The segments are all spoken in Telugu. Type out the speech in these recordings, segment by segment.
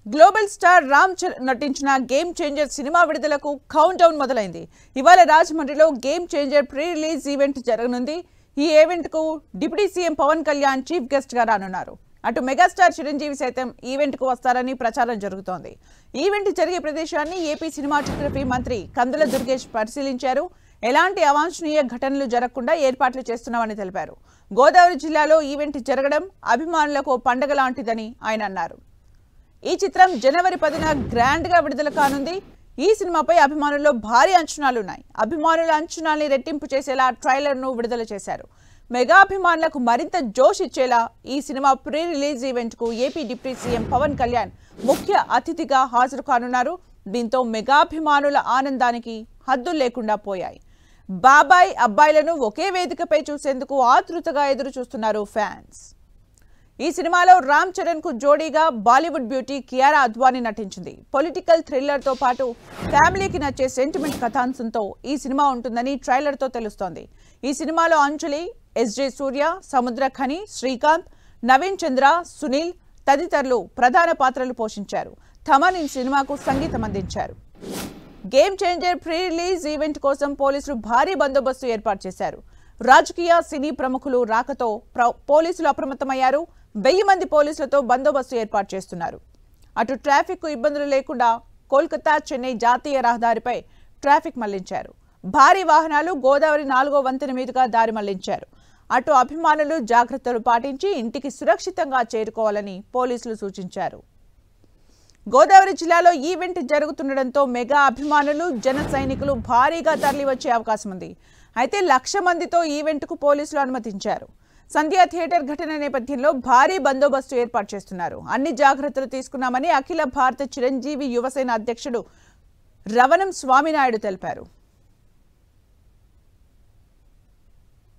గ్లోబల్ స్టార్ రామ్ చరణ్ నటించిన గేమ్ చేంజర్ సినిమా విడుదలకు కౌంట్ డౌన్ మొదలైంది. ఇవాళ రాజమండ్రిలో game changer pre release event జరగనుంది. ఈ ఈవెంట్ కు deputy CM Pawan Kalyan chief guest గా రానున్నారు. అటు మెగాస్టార్ చిరంజీవి సైతం ఈవెంట్ కు వస్తారని ప్రచారం జరుగుతోంది. ఈవెంట్ జరిగే ప్రదేశాన్ని ఏపీ సినిమాటోగ్రఫీ మంత్రి కందుల దుర్గేష్ పరిశీలించారు. ఎలాంటి అవాంఛనీయ ఘటనలు జరగకుండా ఏర్పాట్లు చేస్తున్నామని తెలిపారు. గోదావరి జిల్లాలో ఈవెంట్ జరగడం అభిమానులకు పండగ లాంటిదని ఆయన అన్నారు. ఈ చిత్రం జనవరి 10న గ్రాండ్ గా విడుదల కానుంది. ఈ సినిమాపై అభిమానుల్లో భారీ అంచనాలున్నాయి. అభిమానుల అంచనాల్ని రెట్టింపు చేసేలా ట్రైలర్ ను విడుదల చేశారు. మెగా అభిమానులకు మరింత జోష్ ఇచ్చేలా ఈ సినిమా ప్రీ రిలీజ్ ఈవెంట్ కు AP deputy CM Pawan Kalyan ముఖ్య అతిథిగా హాజరు కానున్నారు. దీంతో మెగా అభిమానుల ఆనందానికి హద్దులు లేకుండా పోయాయి. బాబాయ్ అబ్బాయిలను ఒకే వేదికపై చూసేందుకు ఆతృతగా ఎదురు చూస్తున్నారు ఫ్యాన్స్. ఈ సినిమాలో రామ్ చరణ్ కు జోడీగా బాలీవుడ్ బ్యూటీ కియారా అద్వానీ నటించింది. పొలిటికల్ థ్రిల్లర్ తో పాటు ఫ్యామిలీకి నచ్చే సెంటిమెంట్ కథాంశంతో ఈ సినిమా ఉంటుందని ట్రైలర్ తో తెలుస్తోంది. ఈ సినిమాలో అంజలి, ఎస్జే సూర్య, సముద్ర ఖని, శ్రీకాంత్, నవీన్ చంద్ర, సునీల్ తదితరులు ప్రధాన పాత్రలు పోషించారు. థమన్ ఈ సినిమాకు సంగీతం అందించారు. Game changer pre release event కోసం పోలీసులు భారీ బందోబస్తు ఏర్పాటు చేశారు. రాజకీయ సినీ ప్రముఖులు రాకతో పోలీసులు అప్రమత్తమయ్యారు. 1000 మంది పోలీసులతో బందోబస్తు ఏర్పాటు చేస్తున్నారు. అటు ట్రాఫిక్ ఇబ్బందులు లేకుండా కోల్కతా చెన్నై జాతీయ రహదారిపై ట్రాఫిక్ మళ్లించారు. భారీ వాహనాలు గోదావరి 4వ వంతెన మీదుగా దారి మళ్లించారు. అటు అభిమానులు జాగ్రత్తలు పాటించి ఇంటికి సురక్షితంగా చేరుకోవాలని పోలీసులు సూచించారు. గోదావరి జిల్లాలో ఈవెంట్ జరుగుతుండటంతో మెగా అభిమానులు, జన సైనికులు భారీగా తరలివచ్చే అవకాశం ఉంది. అయితే 1,00,000 మందితో ఈవెంట్కు పోలీసులు అనుమతించారు. సంధ్యా థియేటర్ ఘటన నేపథ్యంలో భారీ బందోబస్తు ఏర్పాటు చేస్తున్నారు. అన్ని జాగ్రత్తలు తీసుకున్నామని అఖిల భారత చిరంజీవి యువసేన అధ్యక్షుడు రవణం స్వామినాయుడు తెలిపారు.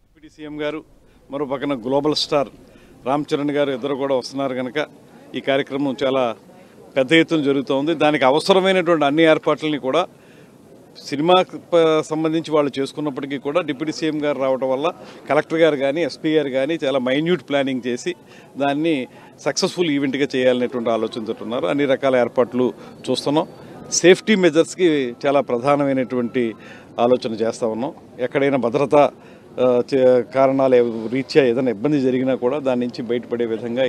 డిప్యూటీ సీఎం గారు మరో పక్కన గ్లోబల్ స్టార్ రామ్ చరణ్ గారు ఇద్దరు కూడా వస్తున్నారు కనుక ఈ కార్యక్రమం చాలా పెద్ద ఎత్తున జరుగుతోంది. దానికి అవసరమైనటువంటి అన్ని ఏర్పాట్లని కూడా సినిమా సంబంధించి వాళ్ళు చేసుకున్నప్పటికీ కూడా డిప్యూటీ సీఎం గారు రావడం వల్ల కలెక్టర్ గారు కానీ ఎస్పీ గారు కానీ చాలా మైన్యూట్ ప్లానింగ్ చేసి దాన్ని సక్సెస్ఫుల్ ఈవెంట్గా చేయాలనేటువంటి ఆలోచనతో ఉన్నారు. అన్ని రకాల ఏర్పాట్లు చూస్తున్నాం. సేఫ్టీ మెజర్స్కి చాలా ప్రధానమైనటువంటి ఆలోచన చేస్తూ ఉన్నాం. ఎక్కడైనా భద్రతా కారణాలు రీత్యా ఏదైనా ఇబ్బంది జరిగినా కూడా దాని నుంచి బయటపడే విధంగా